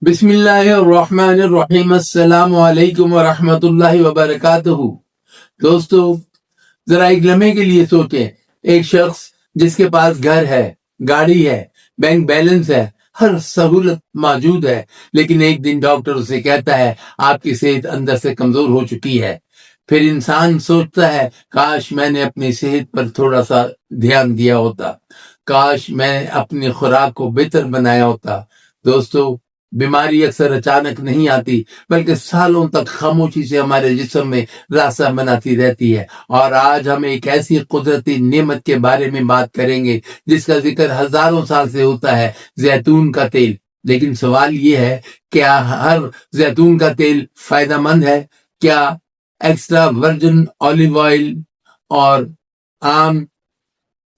بسم اللہ الرحمن الرحیم، السلام علیکم ورحمۃ اللہ وبرکاتہ۔ دوستو، ذرا ایک لمحے کے لیے سوچیں، ایک شخص جس کے پاس گھر ہے، گاڑی ہے، بینک بیلنس ہے، ہر سہولت موجود ہے، لیکن ایک دن ڈاکٹر اسے کہتا ہے آپ کی صحت اندر سے کمزور ہو چکی ہے۔ پھر انسان سوچتا ہے کاش میں نے اپنی صحت پر تھوڑا سا دھیان دیا ہوتا، کاش میں اپنی خوراک کو بہتر بنایا ہوتا۔ دوستو، بیماری اکثر اچانک نہیں آتی، بلکہ سالوں تک خاموشی سے ہمارے جسم میں راستہ بناتی رہتی ہے۔ اور آج ہم ایک ایسی قدرتی نعمت کے بارے میں بات کریں گے جس کا ذکر ہزاروں سال سے ہوتا ہے، زیتون کا تیل۔ لیکن سوال یہ ہے، کیا ہر زیتون کا تیل فائدہ مند ہے؟ کیا ایکسٹرا ورجن آلیو آئل اور عام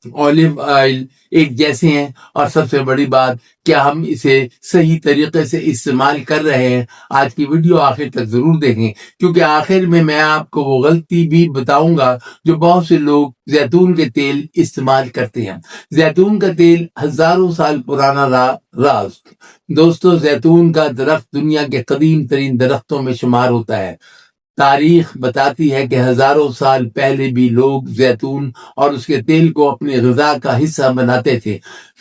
آلیو آئل ایک جیسے ہیں؟ اور سب سے بڑی بات، کیا ہم اسے صحیح طریقے سے استعمال کر رہے ہیں؟ آج کی ویڈیو آخر تک ضرور دیکھیں، کیونکہ آخر میں آپ کو وہ غلطی بھی بتاؤں گا جو بہت سے لوگ زیتون کے تیل استعمال کرتے ہیں۔ زیتون کا تیل ہزاروں سال پرانا راز۔ دوستو، زیتون کا درخت دنیا کے قدیم ترین درختوں میں شمار ہوتا ہے۔ تاریخ بتاتی ہے کہ ہزاروں سال پہلے بھی لوگ زیتون اور اس کے تیل کو اپنی غذا کا حصہ بناتے تھے۔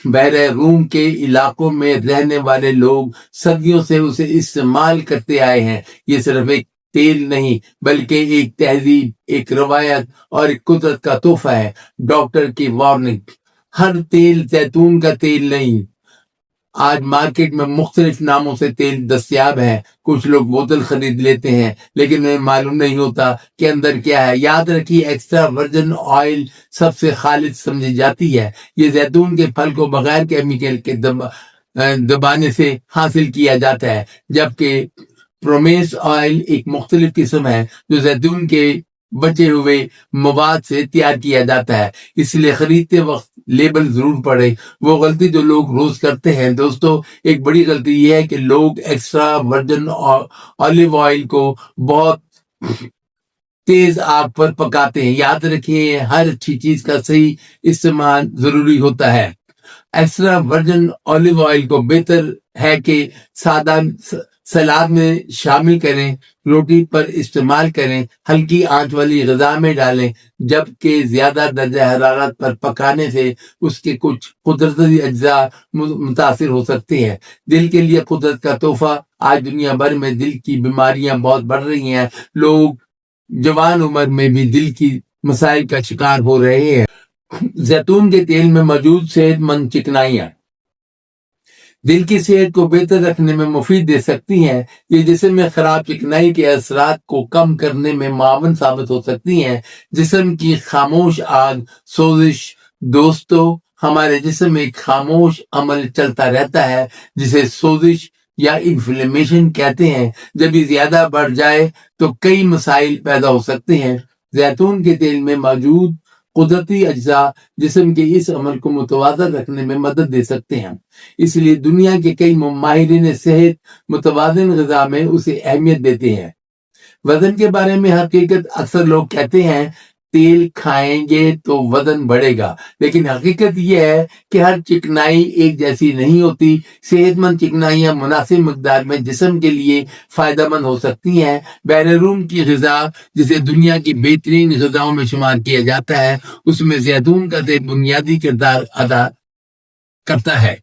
بحر روم کے علاقوں میں رہنے والے لوگ صدیوں سے اسے استعمال کرتے آئے ہیں۔ یہ صرف ایک تیل نہیں، بلکہ ایک تہذیب، ایک روایت اور ایک قدرت کا تحفہ ہے۔ ڈاکٹر کی وارننگ، ہر تیل زیتون کا تیل نہیں۔ آج مارکیٹ میں مختلف ناموں سے تیل دستیاب ہیں۔ کچھ لوگ بوتل خرید لیتے ہیں، لیکن انہیں معلوم نہیں ہوتا کہ اندر کیا ہے۔ یاد رکھیے، ایکسٹرا ورجن آئل سب سے خالص سمجھی جاتی ہے۔ یہ زیتون کے پھل کو بغیر کیمیکل کے دبانے سے حاصل کیا جاتا ہے، جبکہ پرومیس آئل ایک مختلف قسم ہے جو زیتون کے بچے ہوئے مواد سے تیار کیا جاتا ہے۔ اس لیے خریدتے وقت لیبل ضرور پڑھیں۔ وہ غلطی جو لوگ روز کرتے ہیں، دوستو، ایک بڑی غلطی یہ ہے کہ لوگ ایکسٹرا ورجن آلیو آئل کو بہت تیز آگ پر پکاتے ہیں۔ یاد رکھیے، ہر اچھی چیز کا صحیح استعمال ضروری ہوتا ہے۔ ایکسٹرا ورجن آلیو آئل کو بہتر ہے کہ سادہ سلاد میں شامل کریں، روٹی پر استعمال کریں، ہلکی آنچ والی غذا میں ڈالیں، جبکہ زیادہ درجہ حرارت پر پکانے سے اس کے کچھ قدرتی اجزاء متاثر ہو سکتے ہیں۔ دل کے لیے قدرت کا تحفہ۔ آج دنیا بھر میں دل کی بیماریاں بہت بڑھ رہی ہیں۔ لوگ جوان عمر میں بھی دل کی مسائل کا شکار ہو رہے ہیں۔ زیتون کے تیل میں موجود صحت مند چکنائیاں دل کی صحت کو بہتر رکھنے میں مفید دے سکتی ہیں۔ یہ جسم میں خراب چکنائی کے اثرات کو کم کرنے میں معاون ثابت ہو سکتی ہیں۔ جسم کی خاموش آگ، سوزش۔ دوستو، ہمارے جسم میں ایک خاموش عمل چلتا رہتا ہے جسے سوزش یا انفلیمیشن کہتے ہیں۔ جب یہ زیادہ بڑھ جائے تو کئی مسائل پیدا ہو سکتے ہیں۔ زیتون کے تیل میں موجود قدرتی اجزاء جسم کے اس عمل کو متوازن رکھنے میں مدد دے سکتے ہیں۔ اس لیے دنیا کے کئی ماہرین صحت متوازن غذا میں اسے اہمیت دیتے ہیں۔ وزن کے بارے میں حقیقت، اکثر لوگ کہتے ہیں تیل کھائیں گے تو وزن بڑھے گا، لیکن حقیقت یہ ہے کہ ہر چکنائی ایک جیسی نہیں ہوتی۔ صحت مند چکنائیاں مناسب مقدار میں جسم کے لیے فائدہ مند ہو سکتی ہیں۔ بحر روم کی غذا، جسے دنیا کی بہترین غذاؤں میں شمار کیا جاتا ہے، اس میں زیتون کا تیل بنیادی کردار ادا کرتا ہے۔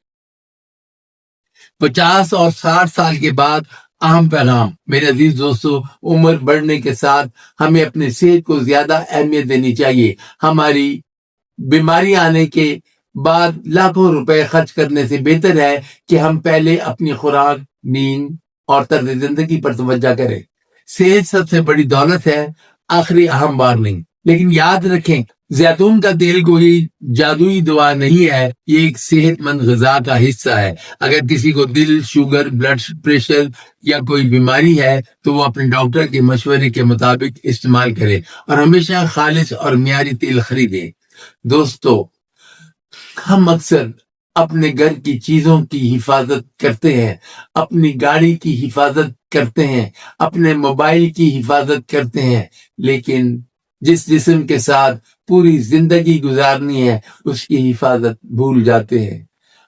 50 اور 60 سال کے بعد اہم پیغام۔ میرے عزیز دوستو، عمر بڑھنے کے ساتھ ہمیں اپنی صحت کو زیادہ اہمیت دینی چاہیے۔ ہماری بیماری آنے کے بعد لاکھوں روپے خرچ کرنے سے بہتر ہے کہ ہم پہلے اپنی خوراک، نیند اور طرز زندگی پر توجہ کریں۔ صحت سب سے بڑی دولت ہے۔ آخری اہم وارننگ، لیکن یاد رکھیں، زیتون کا تیل کوئی جادوئی دوا نہیں ہے، یہ ایک صحت مند غذا کا حصہ ہے۔ اگر کسی کو دل، شوگر، بلڈ پریشر یا کوئی بیماری ہے تو وہ اپنے ڈاکٹر کے مشورے کے مطابق استعمال کرے اور ہمیشہ خالص اور معیاری تیل خریدے۔ دوستو، ہم اکثر اپنے گھر کی چیزوں کی حفاظت کرتے ہیں، اپنی گاڑی کی حفاظت کرتے ہیں، اپنے موبائل کی حفاظت کرتے ہیں، لیکن جس جسم کے ساتھ پوری زندگی گزارنی ہے اس کی حفاظت بھول جاتے ہیں۔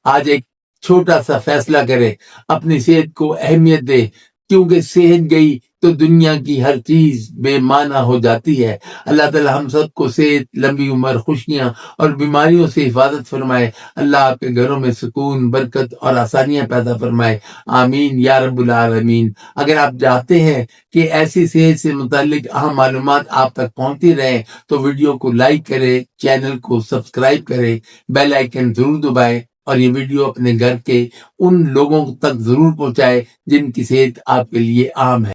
آج ایک چھوٹا سا فیصلہ کرے، اپنی صحت کو اہمیت دے، کیونکہ صحت گئی تو دنیا کی ہر چیز بے معنی ہو جاتی ہے۔ اللہ تعالی ہم سب کو صحت، لمبی عمر، خوشیاں اور بیماریوں سے حفاظت فرمائے۔ اللہ آپ کے گھروں میں سکون، برکت اور آسانیاں پیدا فرمائے، آمین یا رب العالمین۔ اگر آپ چاہتے ہیں کہ ایسی صحت سے متعلق اہم معلومات آپ تک پہنچتی رہیں تو ویڈیو کو لائک کریں، چینل کو سبسکرائب کریں، بیل آئیکن ضرور دبائیں، اور یہ ویڈیو اپنے گھر کے ان لوگوں تک ضرور پہنچائے جن کی صحت آپ کے لیے اہم ہے۔